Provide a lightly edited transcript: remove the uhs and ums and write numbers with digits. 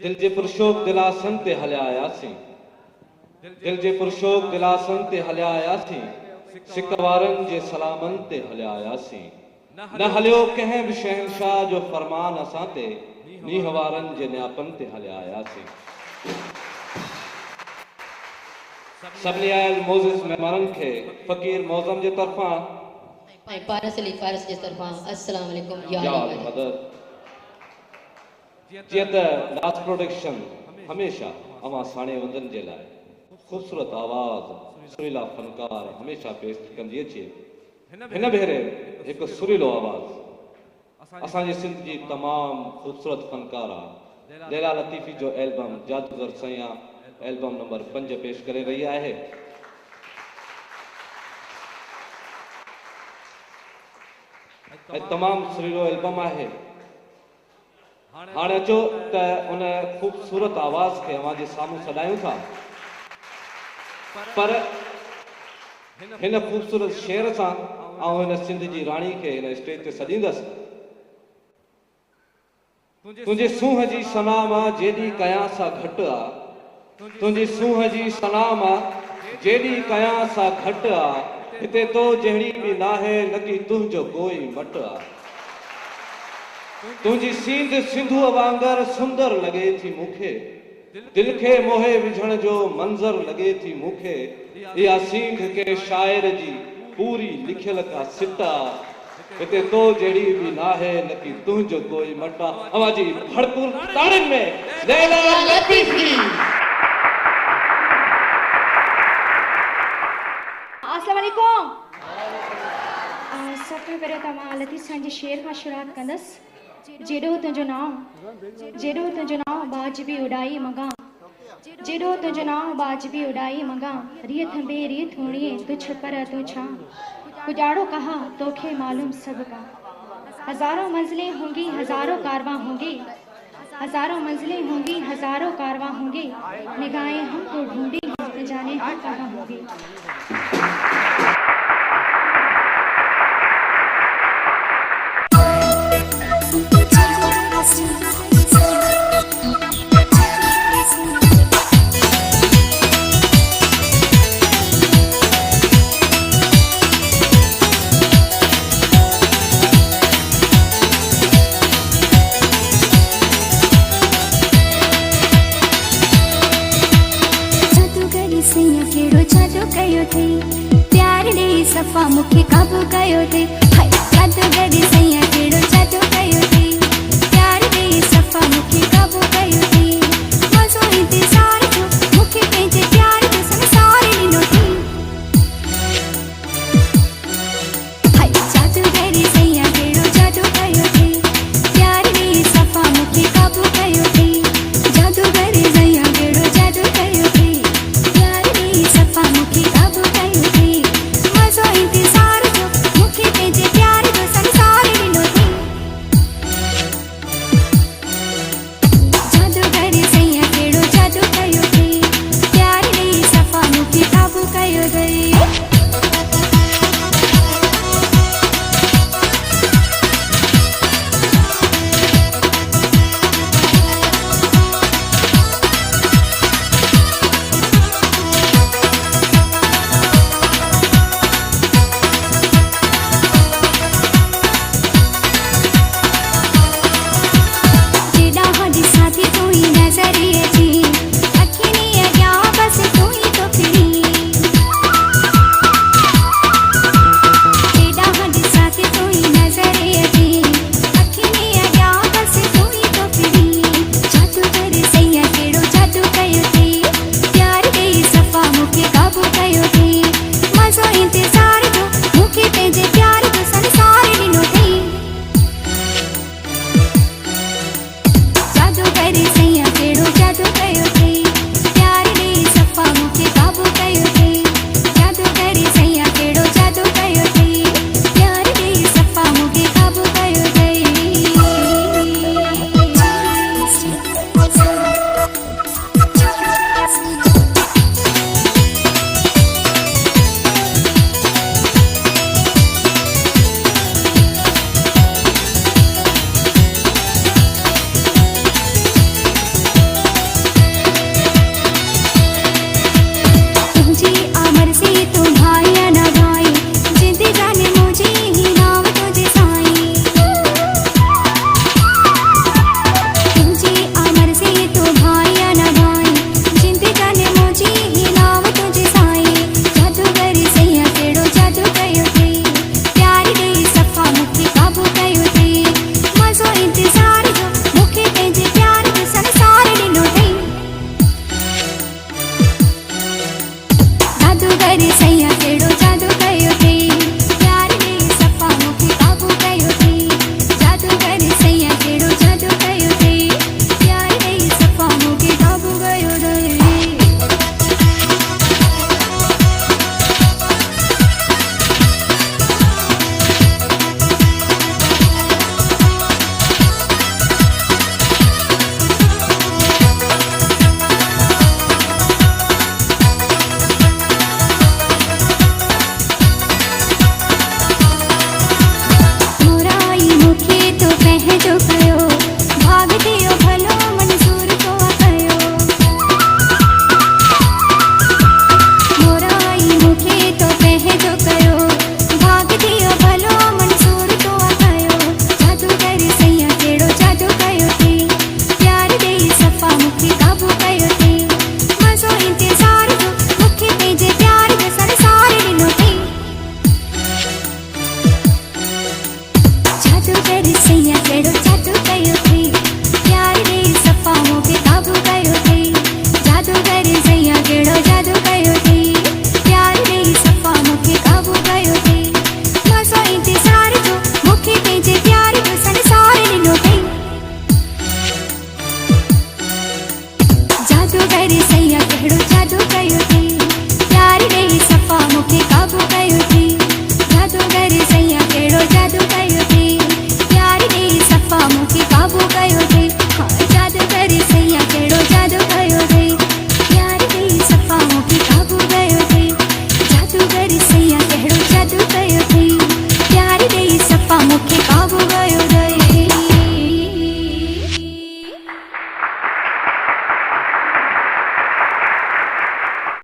दिल जे पुरशोक दिलासन ते हलिया आयासीं, दिल जे पुरशोक दिलासन ते हलिया आयासीं, सिक वारनि जे सलामनि ते हलिया आयासीं। न हलियो कंहिं बि शहंशाह जो फरमान असां ते, नींहं वारनि जे नियापनि ते हलिया आयासीं। सभिनी आयल मोज़िज़ महिमाननि खे फ़कीर मौज़म जे तरफ़ां ऐं पारस अली फारस जे तरफ़ां अस्सलाम वालेकुम या या अली मदद। मदद। जीअं त नाज़ प्रोडक्शन हमेशा अवां साणे वंदनि जे लाइ ख़ूबसूरत आवाज़ सुरीला फनकार हमेशा पेश कंदी अचे, हिन भेरे हिकु सुरीलो आवाज़ असांजे सिंध जी तमामु ख़ूबसूरत फनकारा लैला लतीफ़ी जो एल्बम जादूगर सैया एल्बम नंबर 5 पेश करे रही आहे। ऐं तमामु सुरीलो एल्बम आहे। हाणे अचो त उन ख़ूबसूरत आवाज़ खे अवां जे साम्हूं सॾायूं था, पर हिन ख़ूबसूरत शेर सां ऐं हिन सिंध जी राणी खे हिन स्टेज ते सॾींदसि। तुंहिंजे सूंहं जी सना मां जेॾी कयां सां घटि आहे, तुंहिंजी सूंहं जी सना मां जेॾी कयां सां घटि आहे, हिते तो जहिड़ी बि नाहे लकी तुंहिंजो कोई मट आहे। तुंहिंजी सींध सिंधूअ वांगर सुंदर लॻे थी मूंखे, दिल खे मोहे विझण जो मंज़र लॻे थी मूंखे। इहा सींध के शाइर जी पूरी लिखियल का सिट आहे, हिते तो जहिड़ी बि नाहे लकी तुंहिंजो कोई मट आहे। अवां जी भरपूर ताड़ियुनि में लैला लतीफ़ी। अस्सलाम वालेकुम। सब खां पहिरियों त मां लतीफ़ साईं जे शेर खां शुरूआत कंदसि। जेॾो तुंहिंजो नाम बाज बि उॾाई मॻां, जेॾो तुंहिंजो नाम बाज बि उॾाई मॻां, रीह थंबे रीह थोणीअ तुझ पर तूं छा, उजाड़ो कहा तोखे मालूम सब का। हज़ारों मंजिलें होंगी हज़ारों कारवां होंगे, हज़ारों मंजिलें होंगी हज़ारों कारवां होंगे, निगाहें हमको ढूंढी न जाने हम कहाँ होंगे। प्यार दे सफ़ा मुखे काबू कयो थे, हाय जादूगर सैया केड़ो जादू कयो थे, प्यार दे सफ़ा मुखे काबू कयो थे, मज़ो इंतज़ार जो मुखे पंहिंजे प्यार जो संसार ॾिनो थे, हाय जादूगर सैया केड़ो जादू कयो थे, प्यार दे सफ़ा मुखे काबू कयो थे, जादूगर सैया केड़ो जादू कयो थे, प्यार दे सफ़ा मुखे काबू कयो थे, मज़ो इंतज़ार जो मुखे पंहिंजे प्यार जो संसार ॾिनो थे, जादूगर सैया केड़ो जादू कयो थे, प्यार दे सफ़ा मुखे काबू कयो थे। जादूगरी सैया केड़ो जादू कयो थे।